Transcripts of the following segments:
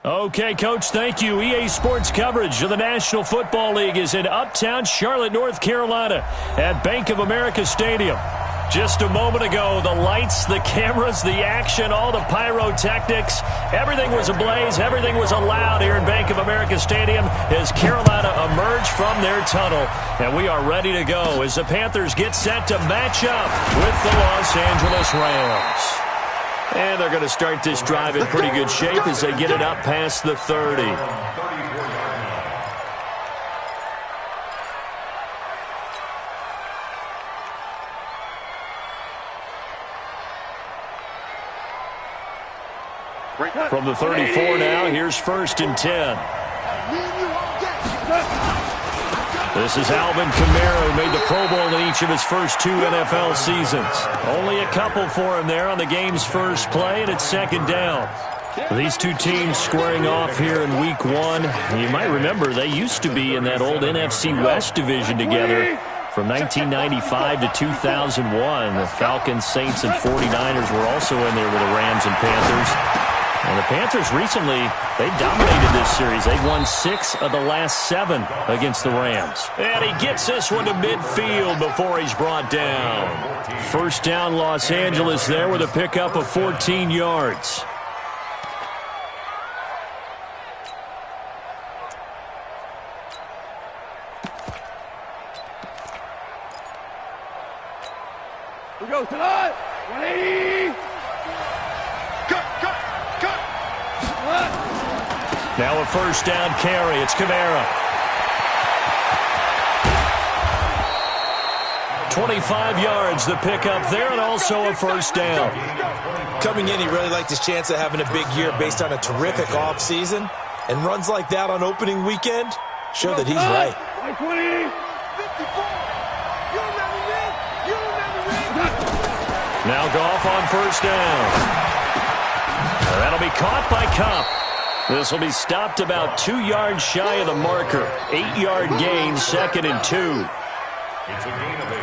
Okay, Coach, thank you. EA Sports coverage of the National Football League is in uptown Charlotte, North Carolina at Bank of America Stadium. Just a moment ago, the lights, the cameras, the action, all the pyrotechnics, everything was ablaze, everything was allowed here in Bank of America Stadium as Carolina emerged from their tunnel. And we are ready to go as the Panthers get set to match up with the Los Angeles Rams. And they're going to start this drive in pretty good shape as they get it up past the 30. From the 34 now, here's 1st and 10. This is Alvin Kamara, who made the Pro Bowl in each of his first 2 NFL seasons. Only a couple for him there on the game's first play, and it's 2nd down. These two teams squaring off here in Week 1. You might remember they used to be in that old NFC West division together from 1995 to 2001. The Falcons, Saints, and 49ers were also in there with the Rams and Panthers. And the Panthers recently, they dominated this series. They've won 6 of the last 7 against the Rams. And he gets this one to midfield before he's brought down. 1st down, Los Angeles there with a pickup of 14 yards. We go tonight. 180. Now a 1st down carry. It's Kamara. 25 yards the pickup there, and also a 1st down. Coming in, he really liked his chance of having a big year based on a terrific offseason. And runs like that on opening weekend show that he's right. 120. Now Goff on 1st down. That'll be caught by Kupp. This will be stopped about 2 yards shy of the marker. 8-yard gain, 2nd and 2.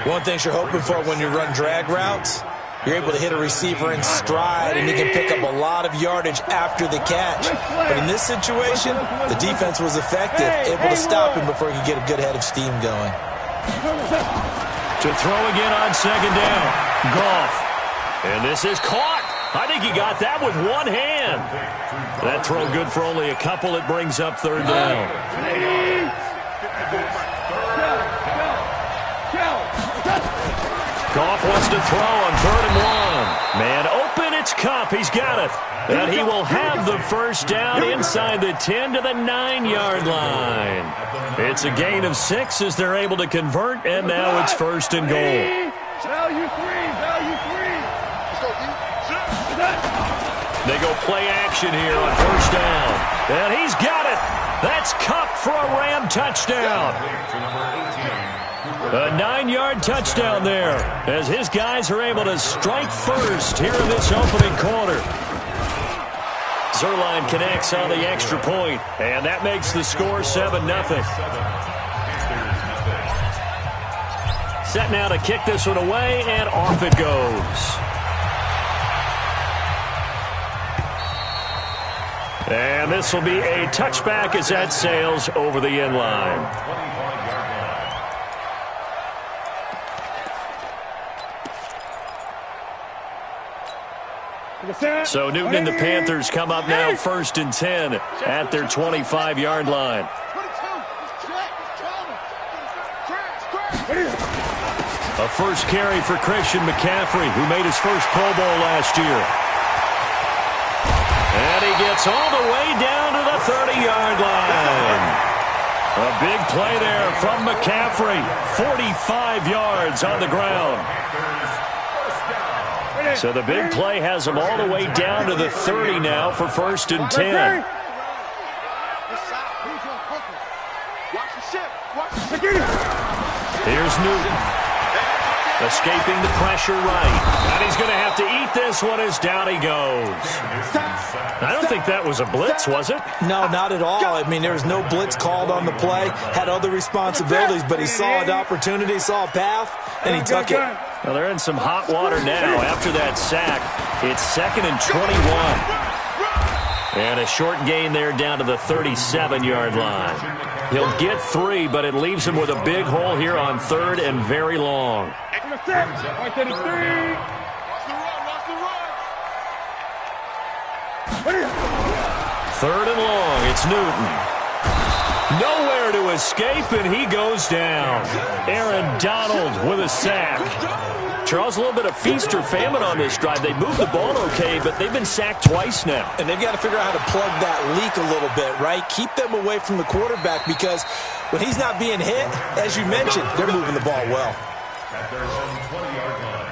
One thing you're hoping for when you run drag routes, you're able to hit a receiver in stride, and he can pick up a lot of yardage after the catch. But in this situation, the defense was effective, able to stop him before he could get a good head of steam going. To throw again on 2nd down. Goff. And this is caught. I think he got that with one hand. That throw good for only a couple. It brings up 3rd down. Goff wants to throw on 3rd and 1. Man open, it's Kupp. He's got it. And he will have the 1st down inside the 10 to the 9-yard line. It's a gain of 6 as they're able to convert, and now it's 1st and goal. Value 3. They go play action here on 1st down. And he's got it. That's Kupp for a Ram touchdown. A 9-yard touchdown there as his guys are able to strike first here in this opening quarter. Zerline connects on the extra point, and that makes the score 7-0. Set now to kick this one away, and off it goes. And this will be a touchback as that sails over the end line. So Newton and the Panthers come up now 1st and 10 at their 25-yard line. A first carry for Christian McCaffrey, who made his first Pro Bowl last year. And he gets all the way down to the 30-yard line. A big play there from McCaffrey. 45 yards on the ground. So the big play has him all the way down to the 30 now for 1st and 10. Here's Newton. Escaping the pressure right. And he's going to have to eat this one as down he goes. I don't think that was a blitz, was it? No, not at all. I mean, there was no blitz called on the play. Had other responsibilities, but he saw an opportunity, saw a path, and he took it. Well, they're in some hot water now after that sack. It's 2nd and 21. And a short gain there down to the 37-yard line. He'll get 3, but it leaves him with a big hole here on 3rd and very long. Third and long, it's Newton. Nowhere to escape, and he goes down. Aaron Donald with a sack. Charles, a little bit of feast or famine on this drive. They moved the ball okay, but they've been sacked twice now. And they've got to figure out how to plug that leak a little bit, right? Keep them away from the quarterback because when he's not being hit, as you mentioned, they're moving the ball well. At their own 20-yard line.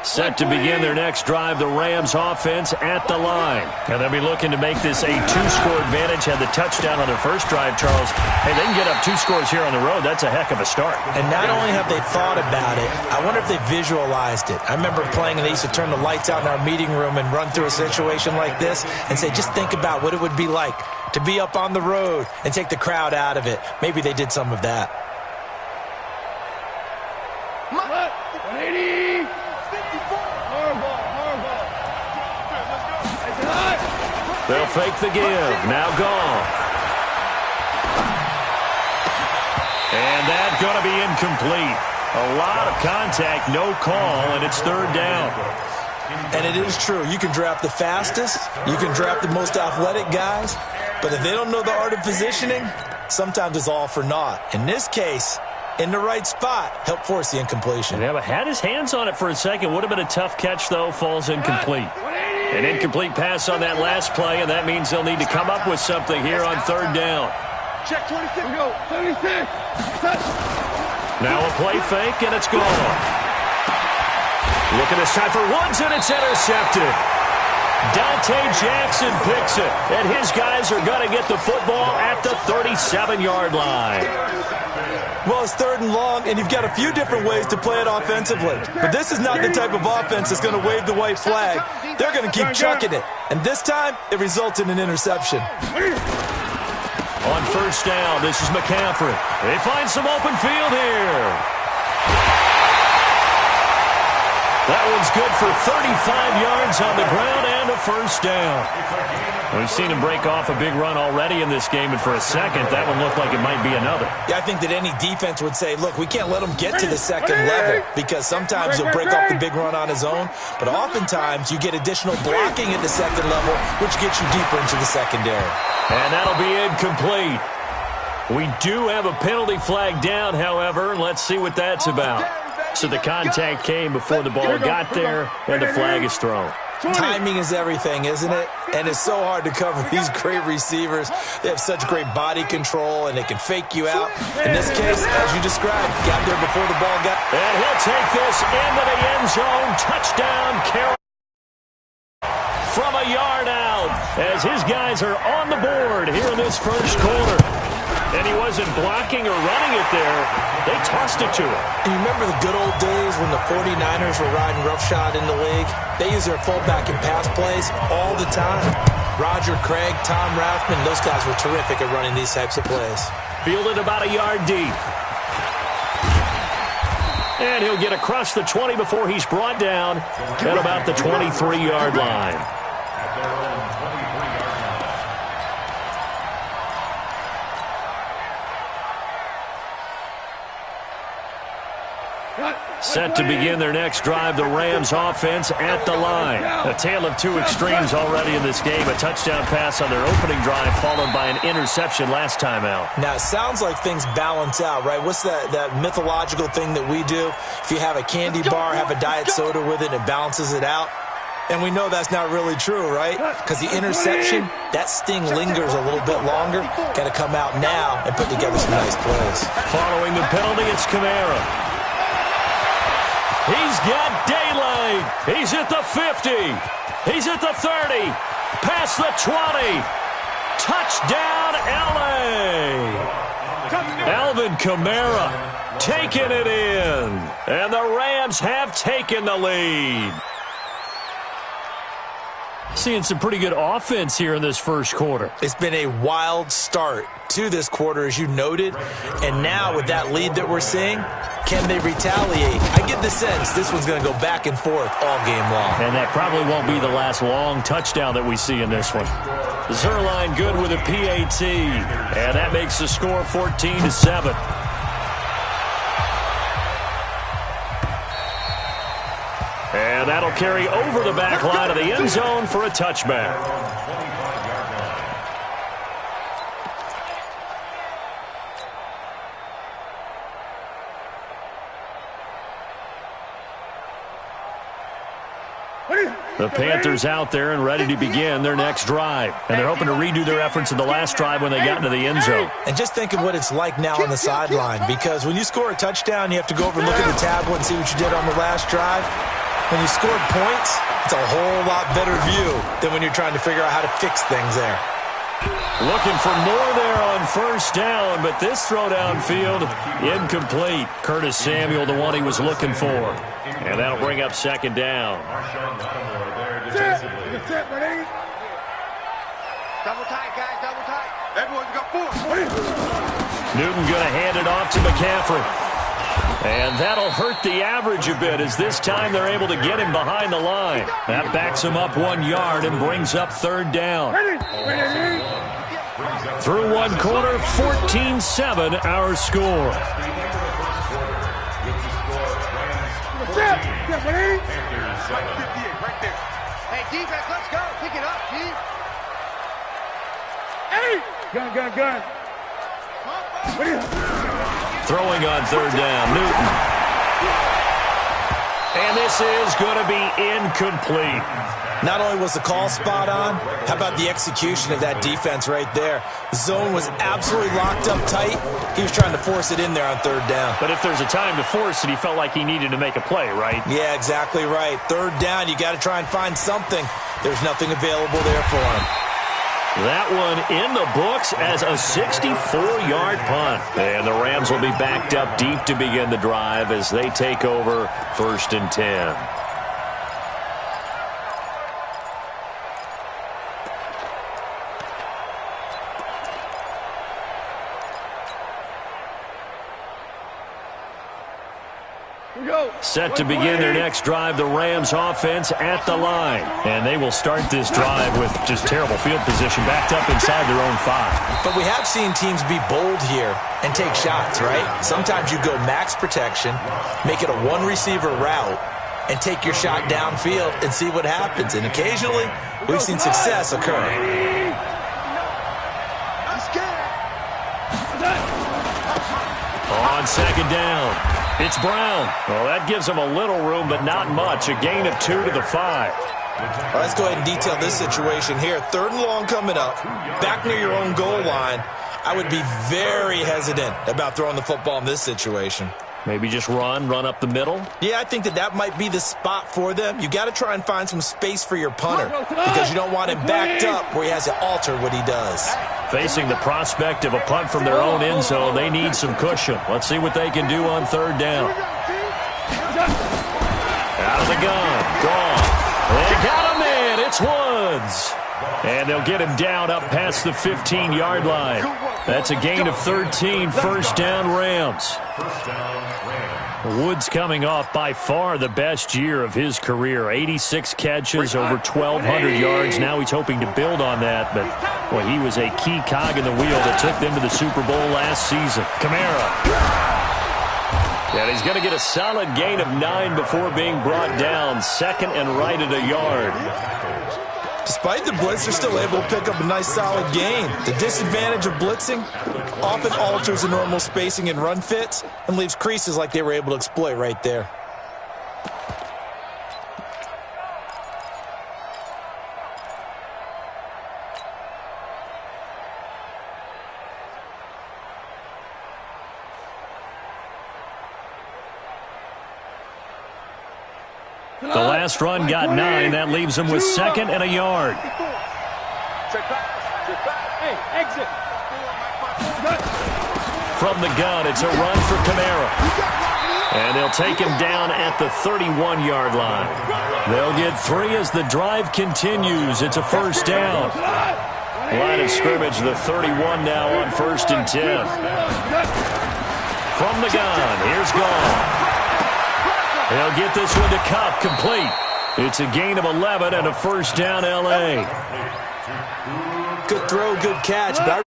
Set to begin their next drive, the Rams offense at the line. And they'll be looking to make this a 2-score advantage. Had the touchdown on their first drive, Charles. Hey, they can get up 2 scores here on the road. That's a heck of a start. And not only have they thought about it, I wonder if they visualized it. I remember playing and they used to turn the lights out in our meeting room and run through a situation like this and say, just think about what it would be like to be up on the road and take the crowd out of it. Maybe they did some of that. 180. They'll fake the give. Now Goff. And that's going to be incomplete. A lot of contact, no call, and it's 3rd down. And it is true. You can draft the fastest. You can draft the most athletic guys. But if they don't know the art of positioning, sometimes it's all for naught. In this case, in the right spot, help force the incompletion. Yeah, but had his hands on it for a second. Would have been a tough catch, though. Falls incomplete. An incomplete pass on that last play, and that means they'll need to come up with something here on 3rd down. Check 26. Go. 76. Now a play fake, and it's gone. Looking this time for Woods, and it's intercepted. Dante Jackson picks it, and his guys are going to get the football at the 37-yard line. Well, it's 3rd and long, and you've got a few different ways to play it offensively. But this is not the type of offense that's going to wave the white flag. They're going to keep chucking it. And this time, it results in an interception. On 1st down, this is McCaffrey. They find some open field here. That one's good for 35 yards on the ground and a 1st down. We've seen him break off a big run already in this game, and for a second, that one looked like it might be another. Yeah, I think that any defense would say, look, we can't let him get to the 2nd level because sometimes he'll break off the big run on his own, but oftentimes you get additional blocking at the 2nd level, which gets you deeper into the secondary. And that'll be incomplete. We do have a penalty flag down, however. Let's see what that's about. So the contact came before the ball got there, and the flag is thrown. Timing is everything, isn't it? And it's so hard to cover these great receivers. They have such great body control, and they can fake you out. In this case, as you described, got there before the ball got... And he'll take this into the end zone. Touchdown, Carroll. From a yard out, as his guys are on the board here in this 1st quarter. And he wasn't blocking or running it there. They tossed it to him. You remember the good old days when the 49ers were riding roughshod in the league? They used their fullback in pass plays all the time. Roger Craig, Tom Rathman, those guys were terrific at running these types of plays. Fielded about a yard deep. And he'll get across the 20 before he's brought down at about the 23-yard line. Set to begin their next drive, the Rams offense at the line. A tale of 2 extremes already in this game. A touchdown pass on their opening drive, followed by an interception last time out. Now, it sounds like things balance out, right? What's that mythological thing that we do? If you have a candy bar, have a diet soda with it, it balances it out. And we know that's not really true, right? Because the interception, that sting lingers a little bit longer. Got to come out now and put together some nice plays. Following the penalty, it's Kamara. He's got daylight. He's at the 50. He's at the 30. Past the 20. Touchdown, L.A. Alvin Kamara taking it in. And the Rams have taken the lead. seeing some pretty good offense here in this first quarter. It's been a wild start to this quarter, as you noted. And now with that lead that we're seeing, can they retaliate? I get the sense this one's going to go back and forth all game long. And that probably won't be the last long touchdown that we see in this one. Zerline good with a PAT. And that makes the score 14-7. And that'll carry over the back line of the end zone for a touchback. The Panthers out there and ready to begin their next drive. And they're hoping to redo their efforts in the last drive when they got into the end zone. And just think of what it's like now on the sideline, because when you score a touchdown, you have to go over and look at the tablet and see what you did on the last drive. When you scored points, it's a whole lot better view than when you're trying to figure out how to fix things there. Looking for more there on first down, but this throw downfield, incomplete. Curtis Samuel, the one he was looking for. And that'll bring up second down. Double tight, guys, double tight. Everyone's got 4. Newton going to hand it off to McCaffrey. And that'll hurt the average a bit, as this time they're able to get him behind the line. That backs him up 1 yard and brings up third down. Through one quarter, 14-7 our score. Hey, defense, let's go. Pick it up, G. Hey! Gun. Throwing on third down, Newton. And this is going to be incomplete. Not only was the call spot on, how about the execution of that defense right there? The zone was absolutely locked up tight. He was trying to force it in there on third down. But if there's a time to force it, he felt like he needed to make a play, right? Yeah, exactly right. Third down, you got to try and find something. There's nothing available there for him. That one in the books as a 64-yard punt. And the Rams will be backed up deep to begin the drive as they take over 1st and 10. Set to begin their next drive, the Rams offense at the line. And they will start this drive with just terrible field position, backed up inside their own 5. But we have seen teams be bold here and take shots, right? Sometimes you go max protection, make it a one-receiver route, and take your shot downfield and see what happens. And occasionally, we've seen success occur. On second down, it's Brown. Well, that gives him a little room, but not much. A gain of 2 to the 5. Well, let's go ahead and detail this situation here. 3rd and long coming up, back near your own goal line. I would be very hesitant about throwing the football in this situation. Maybe just run up the middle? Yeah, I think that might be the spot for them. You got to try and find some space for your punter because you don't want him backed up where he has to alter what he does. Facing the prospect of a punt from their own end zone, they need some cushion. Let's see what they can do on third down. Out of the gun. Gone. They got him in. It's Woods. And they'll get him down up past the 15-yard line. That's a gain of 13, first down Rams. Woods coming off by far the best year of his career. 86 catches, over 1,200 yards. Now he's hoping to build on that, but well, he was a key cog in the wheel that took them to the Super Bowl last season. Kamara. And he's going to get a solid gain of 9 before being brought down. Second and right at a yard. Despite the blitz, they're still able to pick up a nice solid gain. The disadvantage of blitzing often alters the normal spacing and run fits and leaves creases like they were able to exploit right there. The last run got 9. That leaves him with second and a yard. From the gun, it's a run for Kamara. And they'll take him down at the 31-yard line. They'll get 3 as the drive continues. It's a first down. Line of scrimmage, the 31 now on 1st and 10. From the gun, here's Gall. They'll get this one to Cup, complete. It's a gain of 11 and a first down, L.A. Good throw, good catch, but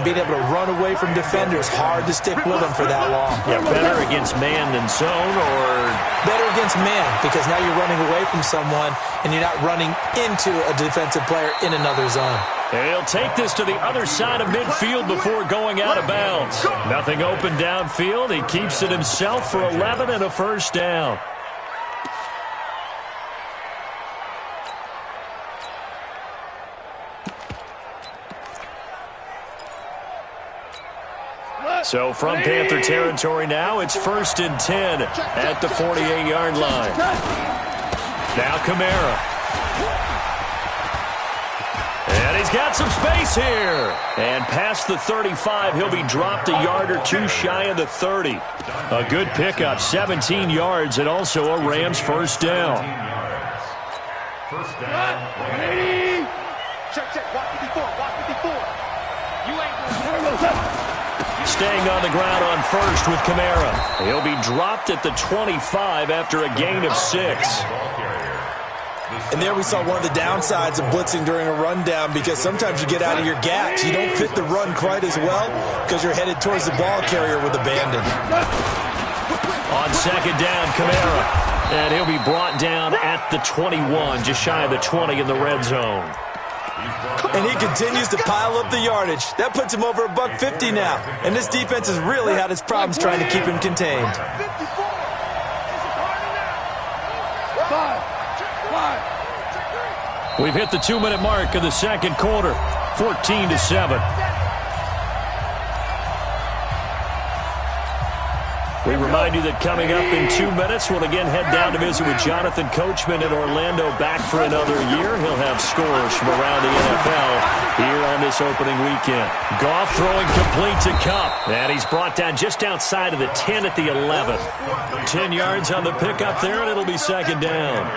being able to run away from defenders, hard to stick with them for that long. Yeah, better against man than zone, or better against man, because now you're running away from someone and you're not running into a defensive player in another zone. He'll take this to the other side of midfield before going out of bounds. Nothing open downfield. He keeps it himself for 11 and a first down. So from Panther territory now, it's 1st and 10 at the 48-yard line. Now Kamara. And he's got some space here. And past the 35, he'll be dropped a yard or two shy of the 30. A good pickup, 17 yards, and also a Rams first down. First down. Check. Watch 54. You ain't Staying on the ground on first with Kamara. He'll be dropped at the 25 after a gain of 6. And there we saw one of the downsides of blitzing during a rundown, because sometimes you get out of your gaps. You don't fit the run quite as well because you're headed towards the ball carrier with abandon. On second down, Kamara. And he'll be brought down at the 21, just shy of the 20 in the red zone. And he continues to pile up the yardage. That puts him over $150 now. And this defense has really had its problems trying to keep him contained. We've hit the 2-minute mark of the second quarter, 14-7. We remind you that coming up in 2 minutes, we'll again head down to visit with Jonathan Coachman in Orlando, back for another year. He'll have scores from around the NFL here on this opening weekend. Goff throwing complete to Cup, and he's brought down just outside of the 10 at the 11. 10 yards on the pickup there, and it'll be second down.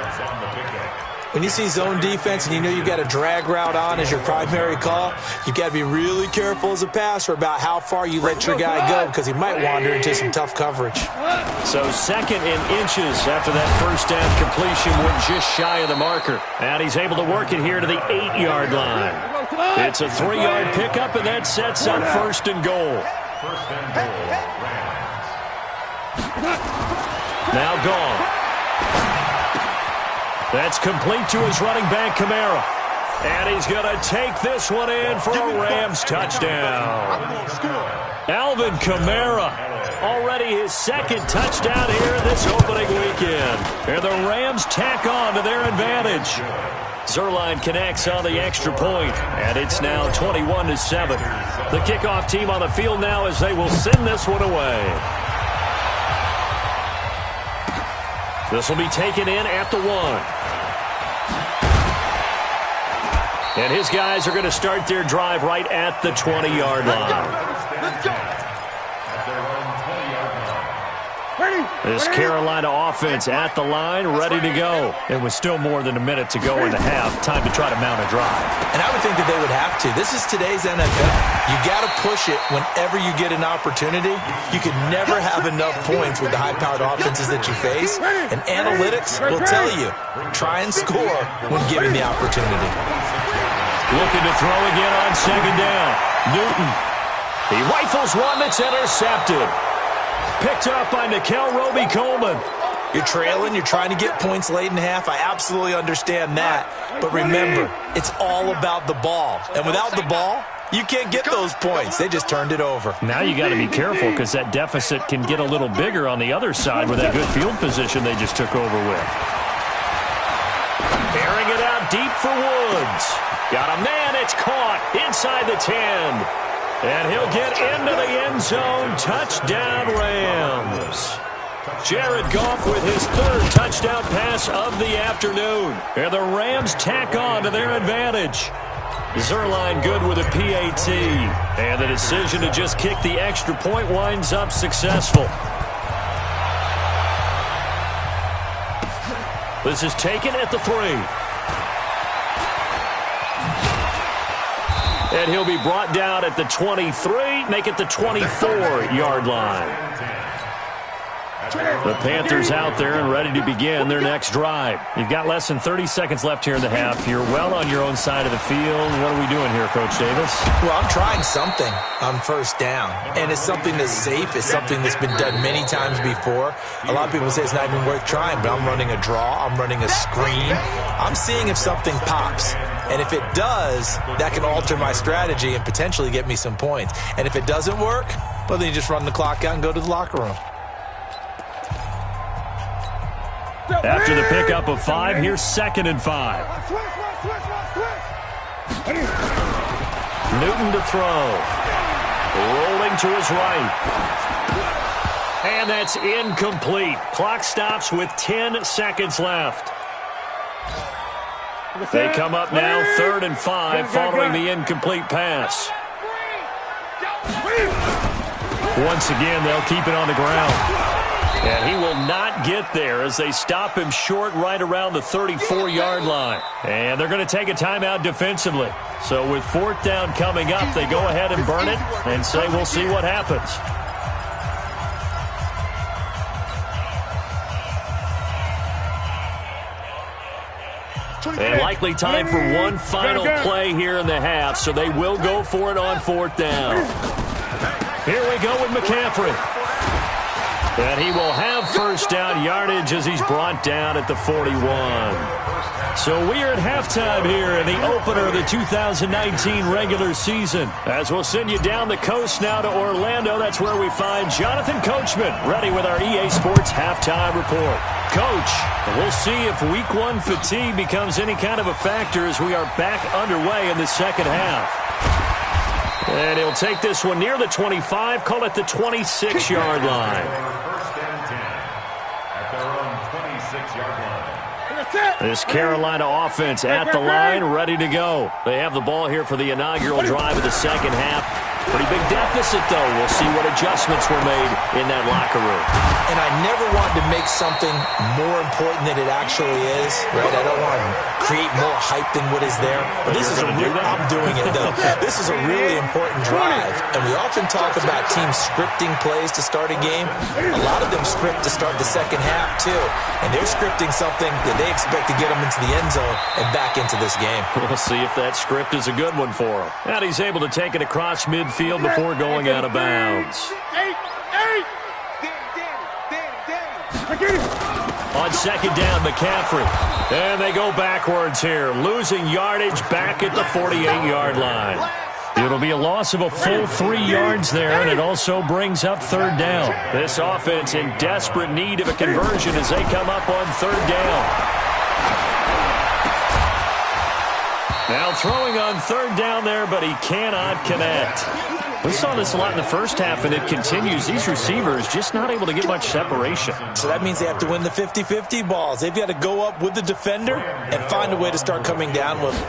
When you see zone defense and you know you've got a drag route on as your primary call, you've got to be really careful as a passer about how far you let your guy go, because he might wander into some tough coverage. So 2nd and inches after that first down completion. We're just shy of the marker. And he's able to work it here to the 8-yard line. It's a 3-yard pickup, and that sets up 1st and goal. First and goal. Now gone. That's complete to his running back, Kamara. And he's going to take this one in for a Rams touchdown. Alvin Kamara, already his 2nd touchdown here this opening weekend. And the Rams tack on to their advantage. Zerline connects on the extra point, and it's now 21-7. The kickoff team on the field now as they will send this one away. This will be taken in at the 1. And his guys are going to start their drive right at the 20-yard line. Let's go. This Carolina offense at the line, ready to go. And with still more than a minute to go in the half, time to try to mount a drive. And I would think that they would have to. This is today's NFL. You got to push it whenever you get an opportunity. You can never have enough points with the high-powered offenses that you face. And analytics will tell you, try and score when given the opportunity. Looking to throw again on second down. Newton. He rifles one that's intercepted. Picked up by Nickel Roby-Coleman. You're trailing. You're trying to get points late in half. I absolutely understand that. But remember, it's all about the ball. And without the ball, you can't get those points. They just turned it over. Now you got to be careful, because that deficit can get a little bigger on the other side with that good field position they just took over with. Airing it out deep for Woods. Got a man. It's caught inside the 10. And he'll get into the end zone. Touchdown, Rams. Jared Goff with his 3rd touchdown pass of the afternoon. And the Rams tack on to their advantage. Zerline good with a PAT. And the decision to just kick the extra point winds up successful. This is taken at the 3. And he'll be brought down at the 23, make it the 24-yard line. The Panthers out there and ready to begin their next drive. You've got less than 30 seconds left here in the half. You're well on your own side of the field. What are we doing here, Coach Davis? Well, I'm trying something on first down, and it's something that's safe. It's something that's been done many times before. A lot of people say it's not even worth trying, but I'm running a draw. I'm running a screen. I'm seeing if something pops. And if it does, that can alter my strategy and potentially get me some points. And if it doesn't work, well, then you just run the clock out and go to the locker room. After the pickup of 5, here's 2nd and 5. Newton to throw. Rolling to his right. And that's incomplete. Clock stops with 10 seconds left. They come up now 3rd and 5 following the incomplete pass. Once again, they'll keep it on the ground. And he will not get there as they stop him short right around the 34-yard line. And they're going to take a timeout defensively. So with 4th down coming up, they go ahead and burn it and say we'll see what happens. And likely time for one final play here in the half, so they will go for it on 4th down. Here we go with McCaffrey. And he will have first down yardage as he's brought down at the 41. So we are at halftime here in the opener of the 2019 regular season. As we'll send you down the coast now to Orlando, that's where we find Jonathan Coachman ready with our EA Sports halftime report. Coach, we'll see if week 1 fatigue becomes any kind of a factor as we are back underway in the second half. And he'll take this one near the 25, call it the 26-yard line. This Carolina offense at the line, ready to go. They have the ball here for the inaugural drive of the second half. Pretty big deficit, though. We'll see what adjustments were made in that locker room. And I never wanted to make something more important than it actually is, right? I don't want to create more hype than what is there. But this is I'm doing it, though. This is a really important drive. And we often talk about teams scripting plays to start a game. A lot of them script to start the second half, too. And they're scripting something that they expect to get them into the end zone and back into this game. We'll see if that script is a good one for him. And he's able to take it across midfield before going out of bounds. On second down, McCaffrey. And they go backwards here, losing yardage back at the 48-yard line. It'll be a loss of a full 3 yards there, and it also brings up 3rd down. This offense in desperate need of a conversion as they come up on 3rd down. Now throwing on 3rd down there, but he cannot connect. We saw this a lot in the first half, and it continues. These receivers just not able to get much separation. So that means they have to win the 50-50 balls. They've got to go up with the defender and find a way to start coming down with them.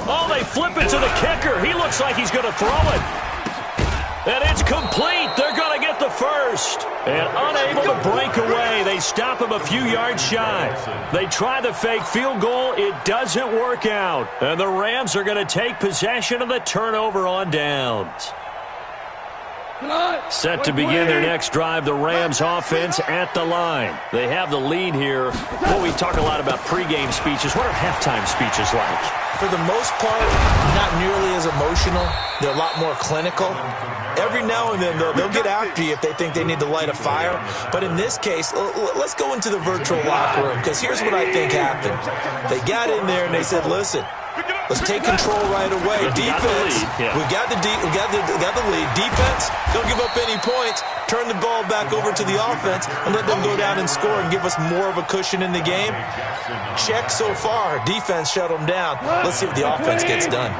Oh, they flip it to the kicker. He looks like he's going to throw it. And it's complete. They're going to get the first. And unable to break away. They stop him a few yards shy. They try the fake field goal. It doesn't work out. And the Rams are going to take possession of the turnover on downs. Set to begin their next drive, the Rams offense at the line. They have the lead here. Well, we talk a lot about pregame speeches. What are halftime speeches like? For the most part, not nearly as emotional. They're a lot more clinical. Every now and then, they'll get after you if they think they need to light a fire. But in this case, let's go into the virtual locker room, because here's what I think happened. They got in there and they said, listen, let's take control right away. Defense, we got the lead. Defense, don't give up any points. Turn the ball back over to the offense and let them go down and score and give us more of a cushion in the game. Check so far. Defense shut them down. Let's see what the offense gets done.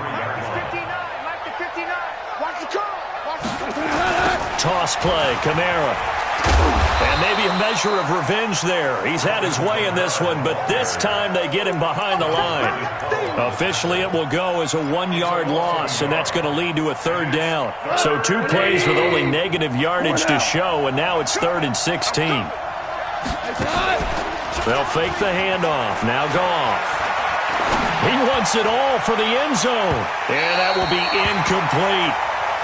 Toss play, Kamara. And maybe a measure of revenge there. He's had his way in this one, but this time they get him behind the line. Officially, it will go as a 1-yard loss, and that's going to lead to a 3rd down. So 2 plays with only negative yardage to show, and now it's 3rd and 16. They'll fake the handoff. Now Goff. He wants it all for the end zone. And that will be incomplete.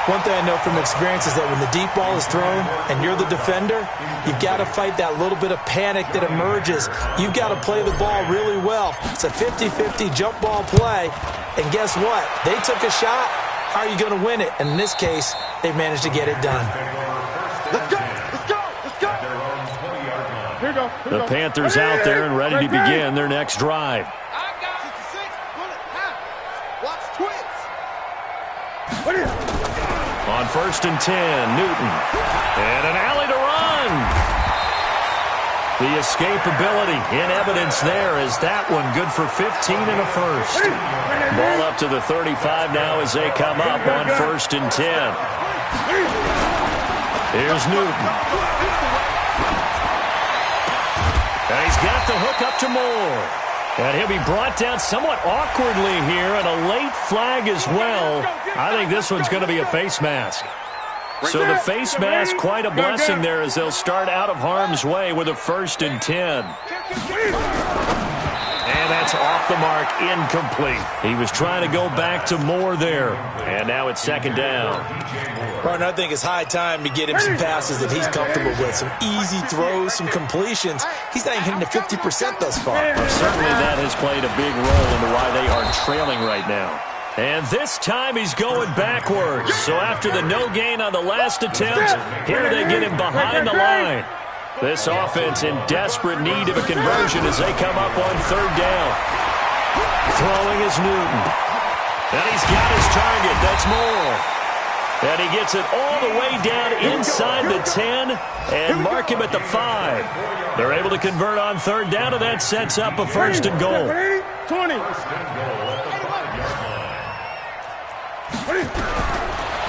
One thing I know from experience is that when the deep ball is thrown and you're the defender, you've got to fight that little bit of panic that emerges. You've got to play the ball really well. It's a 50-50 jump ball play. And guess what? They took a shot. How are you going to win it? And in this case, they've managed to get it done. Let's go! Let's go! Let's go! Here we go. The Panthers out there and ready to begin their next drive. I got 66. Pull it. Watch twins. On 1st and 10, Newton. And an alley to run. The escapability in evidence there as that one good for 15 and a first. Ball up to the 35 now as they come up on 1st and 10. Here's Newton. And he's got the hook up to Moore. And he'll be brought down somewhat awkwardly here, and a late flag as well. I think this one's going to be a face mask. So the face mask, quite a blessing there as they'll start out of harm's way with a 1st and 10. And that's off the mark, incomplete. He was trying to go back to Moore there. And now it's 2nd down. Martin, I think it's high time to get him some passes that he's comfortable with. Some easy throws, some completions. He's not even hitting the 50% thus far. Well, certainly that has played a big role into why they are trailing right now. And this time he's going backwards. So after the no gain on the last attempt, here they get him behind the line. This offense in desperate need of a conversion as they come up on 3rd down. Throwing is Newton. And he's got his target. That's Moore. And he gets it all the way down inside the 10 and mark him at the 5. They're able to convert on 3rd down, and that sets up a 1st and goal. 20.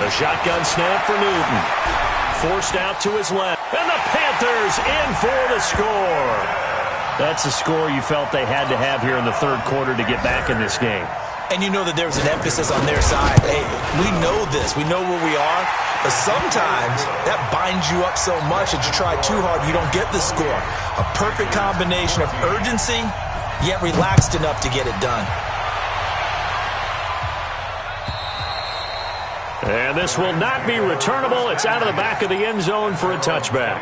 The shotgun snap for Newton. Forced out to his left. And the Panthers in for the score. That's a score you felt they had to have here in the 3rd quarter to get back in this game. And you know that there's an emphasis on their side. Hey, we know this. We know where we are. But sometimes that binds you up so much that you try too hard, you don't get the score. A perfect combination of urgency, yet relaxed enough to get it done. And this will not be returnable. It's out of the back of the end zone for a touchback.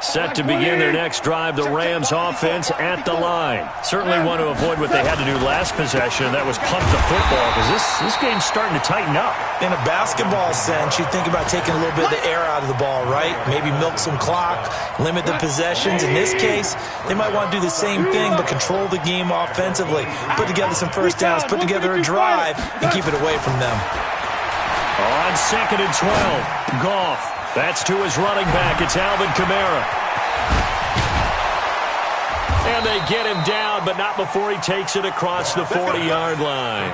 Set to begin their next drive, the Rams offense at the line. Certainly want to avoid what they had to do last possession. That was punt the football because this game's starting to tighten up. In a basketball sense, you think about taking a little bit of the air out of the ball, right? Maybe milk some clock, limit the possessions. In this case, they might want to do the same thing but control the game offensively. Put together some first downs, put together a drive, and keep it away from them. On 2nd and 12, Goff. That's to his running back. It's Alvin Kamara. And they get him down, but not before he takes it across the 40-yard line.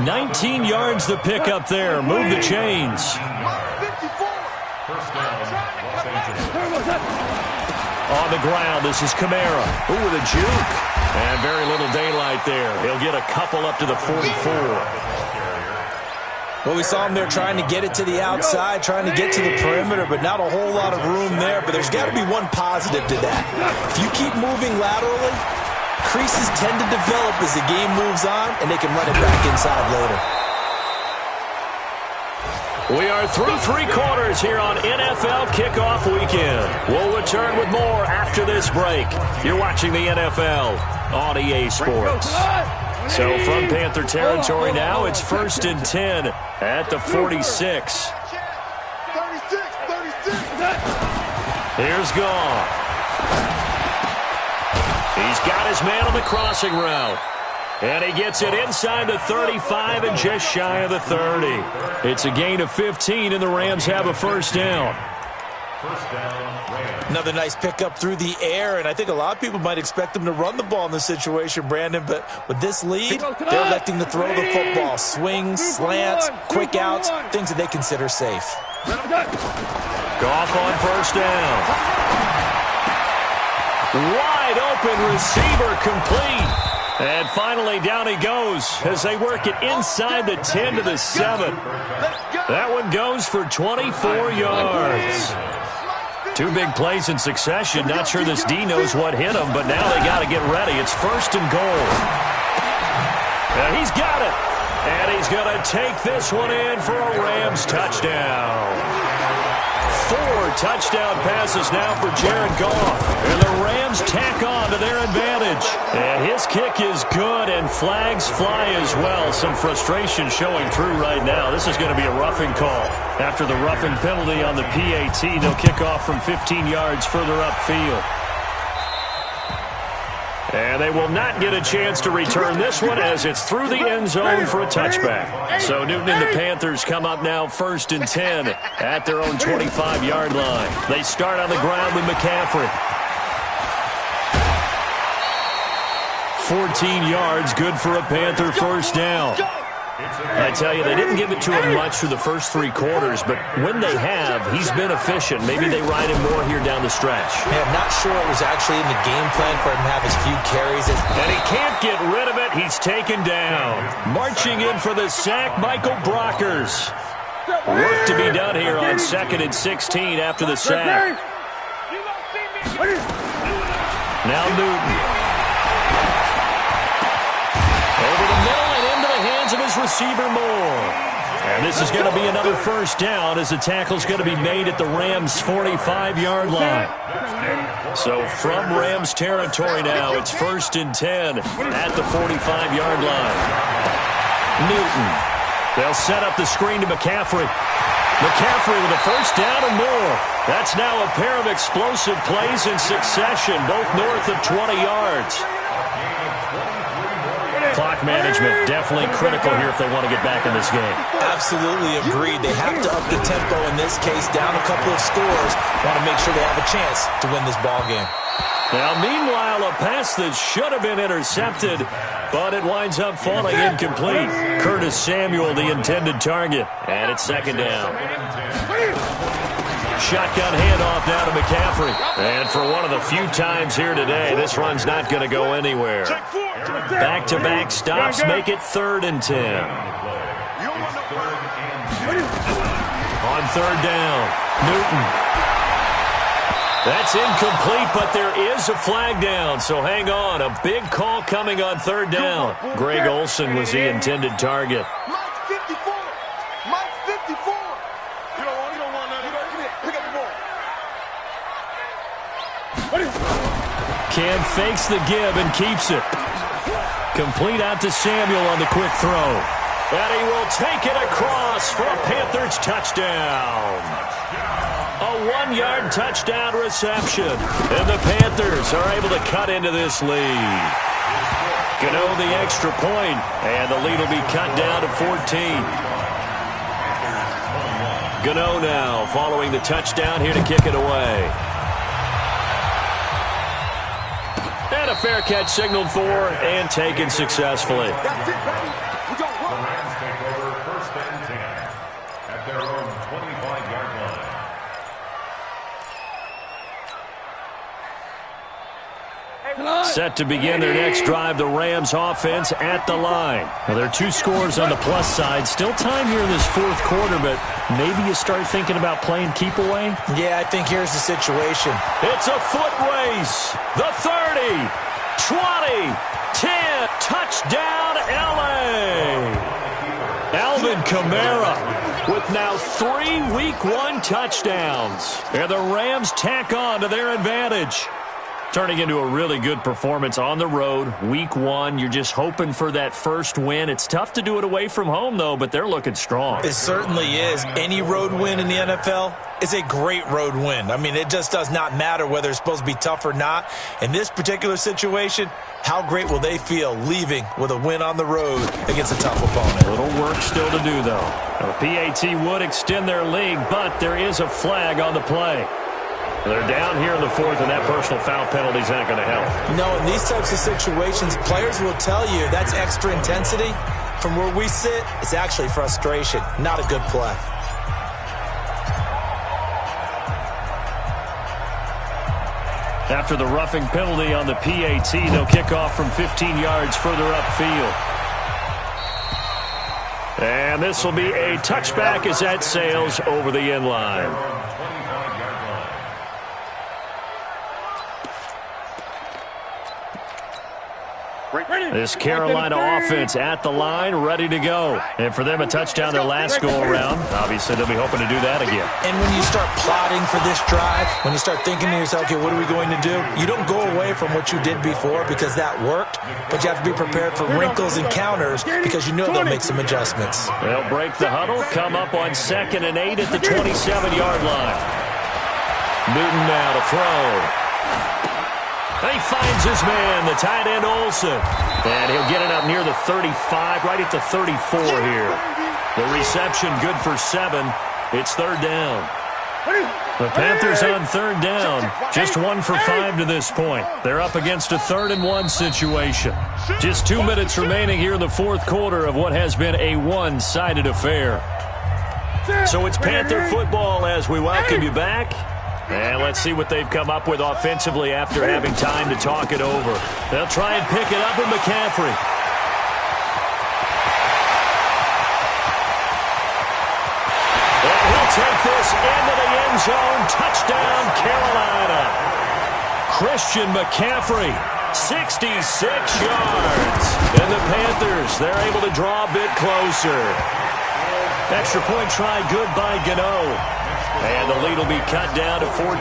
19 yards the pick up there. Move the chains. On the ground, this is Kamara. Ooh, with a juke. And very little daylight there. He'll get a couple up to the 44. Well, we saw him there trying to get it to the outside, trying to get to the perimeter, but not a whole lot of room there. But there's got to be one positive to that. If you keep moving laterally, creases tend to develop as the game moves on, and they can run it back inside later. We are through 3 quarters here on NFL Kickoff Weekend. We'll return with more after this break. You're watching the NFL on EA Sports. So from Panther territory now, it's 1st and 10 at the 46. 36. Here's Goff. He's got his man on the crossing route. And he gets it inside the 35 and just shy of the 30. It's a gain of 15, and the Rams have a 1st down. Another nice pickup through the air, and I think a lot of people might expect them to run the ball in this situation, Brandon, but with this lead, they're electing to throw the football. Swings, slants, quick outs, things that they consider safe. Goff on 1st down. Wide open receiver complete. And finally, down he goes as they work it inside the 10 to the 7. That one goes for 24 yards. Two big plays in succession. Not sure this D knows what hit him, but now they got to get ready. It's 1st and goal. And he's got it. And he's going to take this one in for a Rams touchdown. 4 touchdown passes now for Jared Goff. And the Rams tack on to their advantage. And his kick is good, and flags fly as well. Some frustration showing through right now. This is going to be a roughing call. After the roughing penalty on the PAT, they'll kick off from 15 yards further upfield. And they will not get a chance to return this one as it's through the end zone for a touchback. So Newton and the Panthers come up now 1st and 10 at their own 25-yard line. They start on the ground with McCaffrey. 14 yards, good for a Panther first down. I tell you, they didn't give it to him much through the first 3 quarters, but when they have, he's been efficient. Maybe they ride him more here down the stretch. Yeah, I'm not sure it was actually in the game plan for him to have his few carries. And he can't get rid of it. He's taken down. Marching in for the sack, Michael Brockers. Work to be done here on 2nd and 16 after the sack. Now Newton. Over the middle and into the hands of his receiver Moore. And this is going to be another first down as the tackle's going to be made at the Rams' 45-yard line. So from Rams territory now, it's 1st and 10 at the 45-yard line. Newton. They'll set up the screen to McCaffrey. McCaffrey with a first down and more. That's now a pair of explosive plays in succession, both north of 20 yards. Clock management definitely critical here if they want to get back in this game. Absolutely agreed. They have to up the tempo in this case, down a couple of scores. Want to make sure they have a chance to win this ball game. Now, meanwhile, a pass that should have been intercepted, but it winds up falling incomplete. Curtis Samuel, the intended target, and it's 2nd down. Shotgun handoff now to McCaffrey. And for one of the few times here today, this run's not going to go anywhere. Back-to-back stops make it 3rd and 10. On 3rd down, Newton. That's incomplete, but there is a flag down, so hang on. A big call coming on 3rd down. Greg Olsen was the intended target. Mike 54. Mike 54. You don't want that. Pick up the ball. Cam fakes the give and keeps it. Complete out to Samuel on the quick throw. And he will take it across for a Panthers touchdown. A 1-yard touchdown reception. And the Panthers are able to cut into this lead. Gano the extra point, and the lead will be cut down to 14. Gano now following the touchdown here to kick it away. And a fair catch signaled for and taken successfully. The Rams take over 1st and 10 at their own 25-yard line. Set to begin their next drive, the Rams offense at the line. Now, there are 2 scores on the plus side. Still time here in this 4th quarter, but maybe you start thinking about playing keep away? Yeah, I think here's the situation. It's a foot race. The 30, 20, 10, touchdown LA. Alvin Kamara with now 3 Week 1 touchdowns. And the Rams tack on to their advantage. Turning into a really good performance on the road. Week 1, you're just hoping for that first win. It's tough to do it away from home, though, but they're looking strong. It certainly is. Any road win in the NFL is a great road win. I mean, it just does not matter whether it's supposed to be tough or not. In this particular situation, how great will they feel leaving with a win on the road against a tough opponent? A little work still to do, though. The PAT would extend their lead, but there is a flag on the play. They're down here in the 4th, and that personal foul penalty is not going to help. No, in these types of situations, players will tell you that's extra intensity. From where we sit, it's actually frustration, not a good play. After the roughing penalty on the PAT, they'll kick off from 15 yards further upfield. And this will be a touchback as that sails over the end line. This Carolina offense at the line, ready to go. And for them, a touchdown their last go-around. Obviously, they'll be hoping to do that again. And when you start plotting for this drive, when you start thinking to yourself, okay, what are we going to do? You don't go away from what you did before because that worked, but you have to be prepared for wrinkles and counters because you know they'll make some adjustments. They'll break the huddle, come up on 2nd and 8 at the 27-yard line. Newton now to throw. He finds his man, the tight end Olsen. And he'll get it up near the 35, right at the 34 here. The reception good for 7. It's 3rd down. The Panthers on 3rd down. Just 1 for 5 to this point. They're up against a 3rd and 1 situation. Just 2 minutes remaining here in the 4th quarter of what has been a one-sided affair. So it's Panther football as we welcome you back. And let's see what they've come up with offensively after having time to talk it over. They'll try and pick it up with McCaffrey. And he'll take this into the end zone. Touchdown, Carolina. Christian McCaffrey, 66 yards. And the Panthers, they're able to draw a bit closer. Extra point try good by Gano. And the lead will be cut down to 14.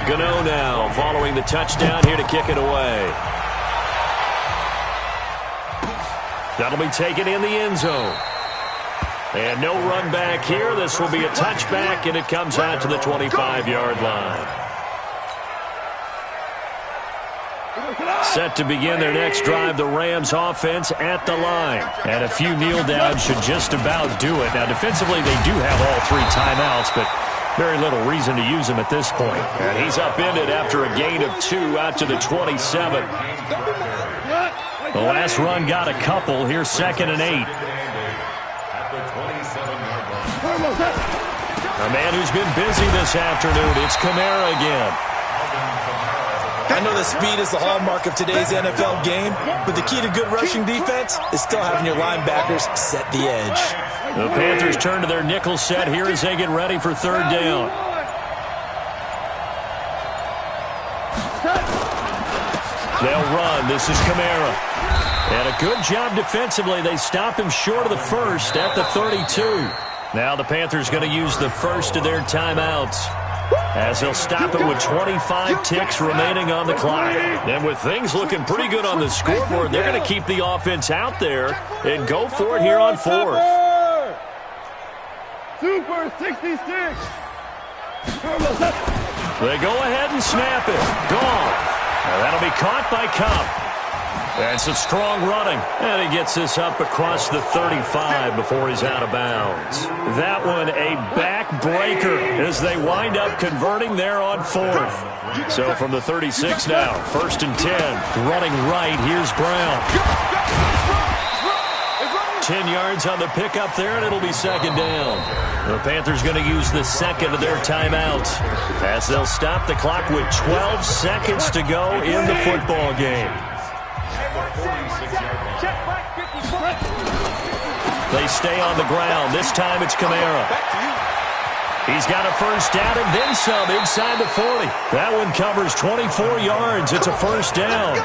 Gano now following the touchdown here to kick it away. That'll be taken in the end zone. And no run back here. This will be a touchback, and it comes out to the 25-yard line. Set to begin their next drive, the Rams offense at the line. And a few kneel downs should just about do it. Now, defensively, they do have all 3 timeouts, but very little reason to use them at this point. And he's upended after a gain of 2 out to the 27. The last run got a couple. Here's 2nd and 8. A man who's been busy this afternoon. It's Kamara again. I know that speed is the hallmark of today's NFL game, but the key to good rushing defense is still having your linebackers set the edge. The Panthers turn to their nickel set here as they get ready for 3rd down. They'll run. This is Kamara. And a good job defensively. They stop him short of the 1st at the 32. Now the Panthers going to use the first of their timeouts, as they'll stop it with 25 ticks remaining on the clock. And with things looking pretty good on the scoreboard, they're going to keep the offense out there and go for it here on 4th. Super 66. They go ahead and snap it. Gone. Now that'll be caught by Cup. And some strong running. And he gets this up across the 35 before he's out of bounds. That one a backbreaker as they wind up converting there on 4th. So from the 36 now, 1st and 10. Running right, here's Brown. 10 yards on the pickup there, and it'll be 2nd down. The Panthers going to use the 2nd of their timeouts, as they'll stop the clock with 12 seconds to go in the football game. They stay on the ground. This time it's Kamara. He's got a 1st down and then some inside the 40. That one covers 24 yards. It's a 1st down.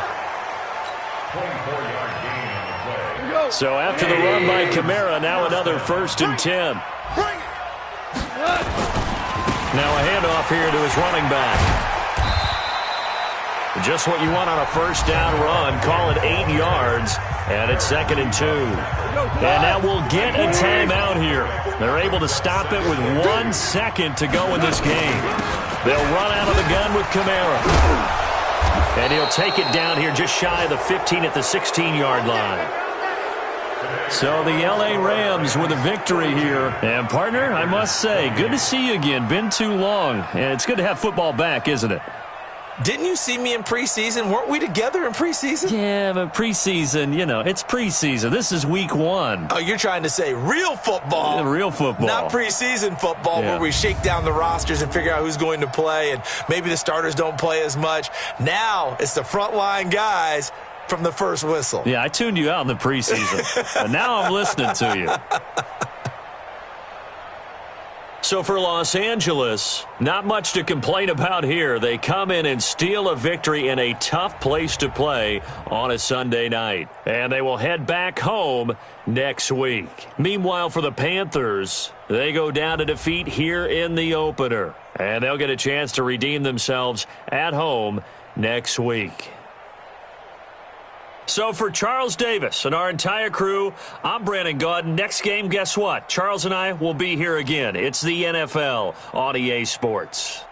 So after the run by Kamara, now another 1st and 10. Now a handoff here to his running back. Just what you want on a 1st down run. Call it 8 yards, and it's 2nd and 2. And now we'll get a timeout here. They're able to stop it with 1 second to go in this game. They'll run out of the gun with Kamara. And he'll take it down here just shy of the 15 at the 16-yard line. So the L.A. Rams with a victory here. And, partner, I must say, good to see you again. Been too long. And it's good to have football back, isn't it? Didn't you see me in preseason? Weren't we together in preseason? Yeah, but preseason, it's preseason. This is week 1. Oh, you're trying to say real football. Real football. Not preseason football where we shake down the rosters and figure out who's going to play, and maybe the starters don't play as much. Now it's the frontline guys from the first whistle. Yeah, I tuned you out in the preseason, and now I'm listening to you. So for Los Angeles, not much to complain about here. They come in and steal a victory in a tough place to play on a Sunday night. And they will head back home next week. Meanwhile, for the Panthers, they go down to defeat here in the opener. And they'll get a chance to redeem themselves at home next week. So for Charles Davis and our entire crew, I'm Brandon Gaudin. Next game, guess what? Charles and I will be here again. It's the NFL on EA Sports.